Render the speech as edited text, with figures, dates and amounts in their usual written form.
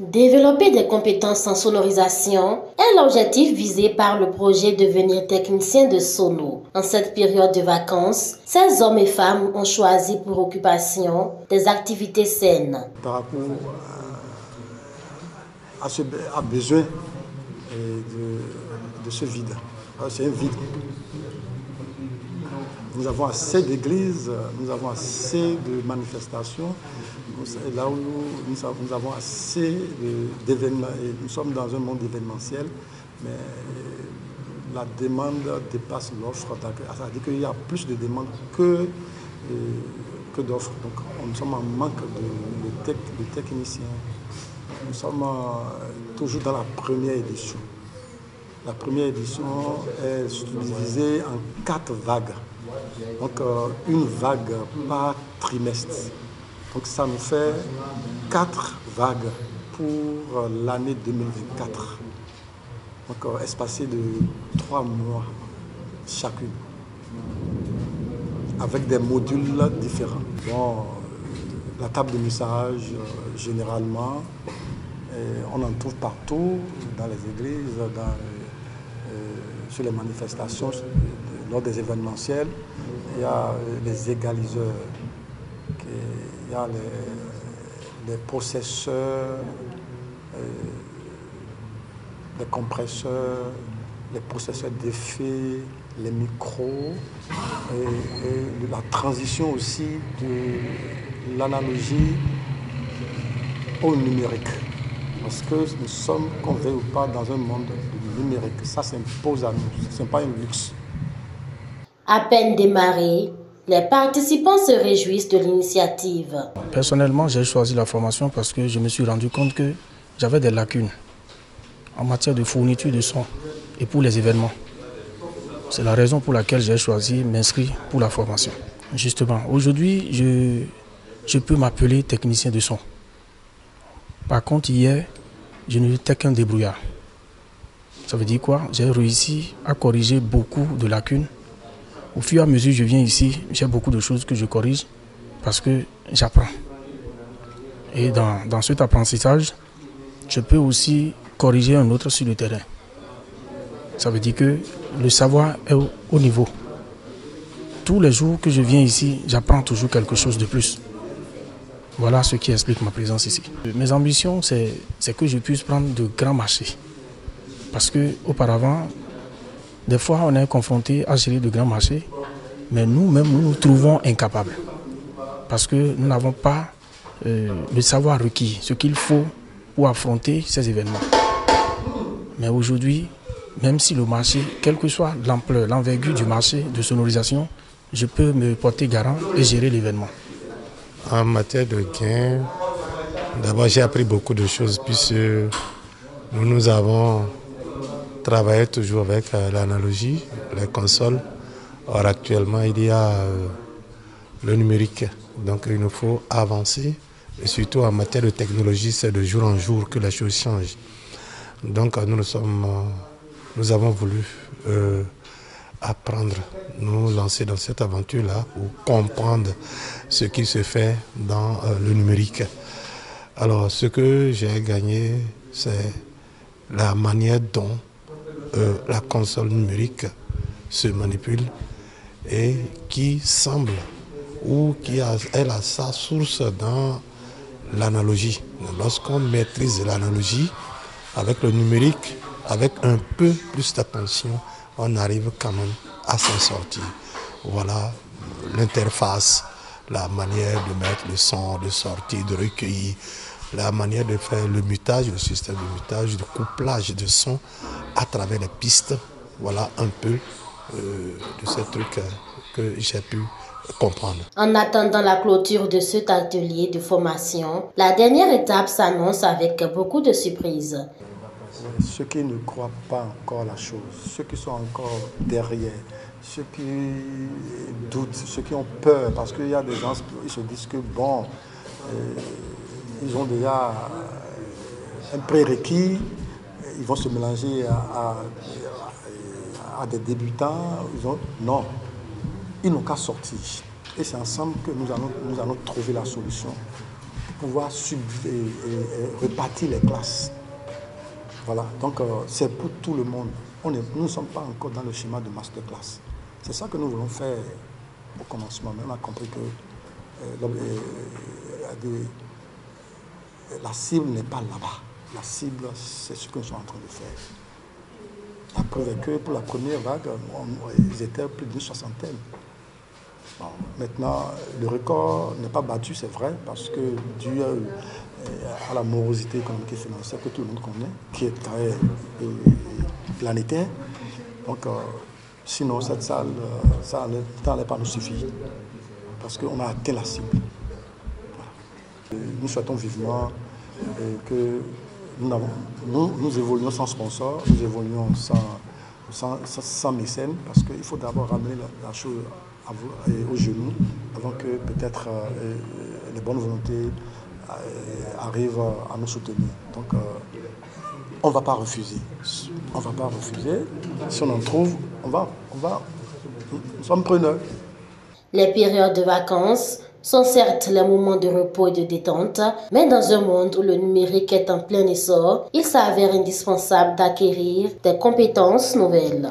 Développer des compétences en sonorisation est l'objectif visé par le projet Devenir technicien de sono. En cette période de vacances, ces hommes et femmes ont choisi pour occupation des activités saines. Par rapport à besoin de ce vide. C'est un vide. Nous avons assez d'églises, nous avons assez de manifestations, là où nous avons assez d'événements. Nous sommes dans un monde événementiel, mais la demande dépasse l'offre. C'est-à-dire qu'il y a plus de demandes que d'offres. Donc nous sommes en manque de techniciens. Nous sommes toujours dans la première édition. La première édition est divisée en 4 vagues. Donc une vague par trimestre. Donc ça nous fait 4 vagues pour l'année 2024. Donc espacées de 3 mois chacune. Avec des modules différents. Bon, la table de mixage, généralement, on en trouve partout, dans les églises, sur les manifestations, lors des événementiels. Il y a les égaliseurs, il y a les processeurs, les compresseurs, les processeurs d'effets, les micros, et la transition aussi de l'analogie au numérique. Parce que nous sommes, qu'on veuille ou pas, dans un monde numérique. Ça s'impose à nous, ce n'est pas un luxe. À peine démarré, les participants se réjouissent de l'initiative. Personnellement, j'ai choisi la formation parce que je me suis rendu compte que j'avais des lacunes en matière de fourniture de son et pour les événements. C'est la raison pour laquelle j'ai choisi m'inscrire pour la formation. Justement, aujourd'hui, je peux m'appeler technicien de son. Par contre, hier, je n'étais qu'un débrouillard. Ça veut dire quoi? J'ai réussi à corriger beaucoup de lacunes. Au fur et à mesure que je viens ici, j'ai beaucoup de choses que je corrige parce que j'apprends. Et dans cet apprentissage, je peux aussi corriger un autre sur le terrain. Ça veut dire que le savoir est au niveau. Tous les jours que je viens ici, j'apprends toujours quelque chose de plus. Voilà ce qui explique ma présence ici. Mes ambitions, c'est que je puisse prendre de grands marchés. Parce qu'auparavant, des fois, on est confronté à gérer de grands marchés, mais nous-mêmes, nous nous trouvons incapables. Parce que nous n'avons pas le savoir requis, ce qu'il faut pour affronter ces événements. Mais aujourd'hui, même si le marché, quelle que soit l'ampleur, l'envergure du marché de sonorisation, je peux me porter garant et gérer l'événement. En matière de gain, d'abord j'ai appris beaucoup de choses puisque nous avons travaillé toujours avec l'analogie, les consoles. Or actuellement il y a le numérique, donc il nous faut avancer. Et surtout en matière de technologie, c'est de jour en jour que les choses changent. Donc nous avons voulu apprendre, nous lancer dans cette aventure-là pour comprendre ce qui se fait dans le numérique. Alors ce que j'ai gagné, c'est la manière dont la console numérique se manipule et qui semble ou qui a sa source dans l'analogie. Lorsqu'on maîtrise l'analogie avec le numérique, avec un peu plus d'attention, on arrive quand même à s'en sortir. Voilà l'interface, la manière de mettre le son, de sortir, de recueillir, la manière de faire le mutage, le système de mutage, de couplage de son à travers les pistes. Voilà un peu de ces trucs que j'ai pu comprendre. En attendant la clôture de cet atelier de formation, la dernière étape s'annonce avec beaucoup de surprises. Ceux qui ne croient pas encore la chose, ceux qui sont encore derrière, ceux qui doutent, ceux qui ont peur, parce qu'il y a des gens qui se disent que bon, ils ont déjà un prérequis, ils vont se mélanger à des débutants. Non, ils n'ont qu'à sortir. Et c'est ensemble que nous allons trouver la solution pouvoir repartir les classes. Voilà, donc c'est pour tout le monde. Nous ne sommes pas encore dans le schéma de masterclass. C'est ça que nous voulons faire au commencement. Mais on a compris que la cible n'est pas là-bas. La cible, c'est ce que nous sommes en train de faire. La preuve est que pour la première vague, ils étaient plus d'une soixantaine. Bon, maintenant, le record n'est pas battu, c'est vrai, parce que dû à la morosité économique et financière que tout le monde connaît, qui est très planétaire. Donc, sinon, cette salle, ça n'allait pas nous suffire, parce qu'on a atteint la cible. Voilà. Nous souhaitons vivement que nous évoluons sans sponsor, nous évoluons sans mécène, parce qu'il faut d'abord ramener la chose au genou avant que peut-être les bonnes volontés arrivent à nous soutenir. Donc on ne va pas refuser. On ne va pas refuser. Si on en trouve, nous sommes preneurs. Les périodes de vacances sont certes les moments de repos et de détente, mais dans un monde où le numérique est en plein essor, il s'avère indispensable d'acquérir des compétences nouvelles.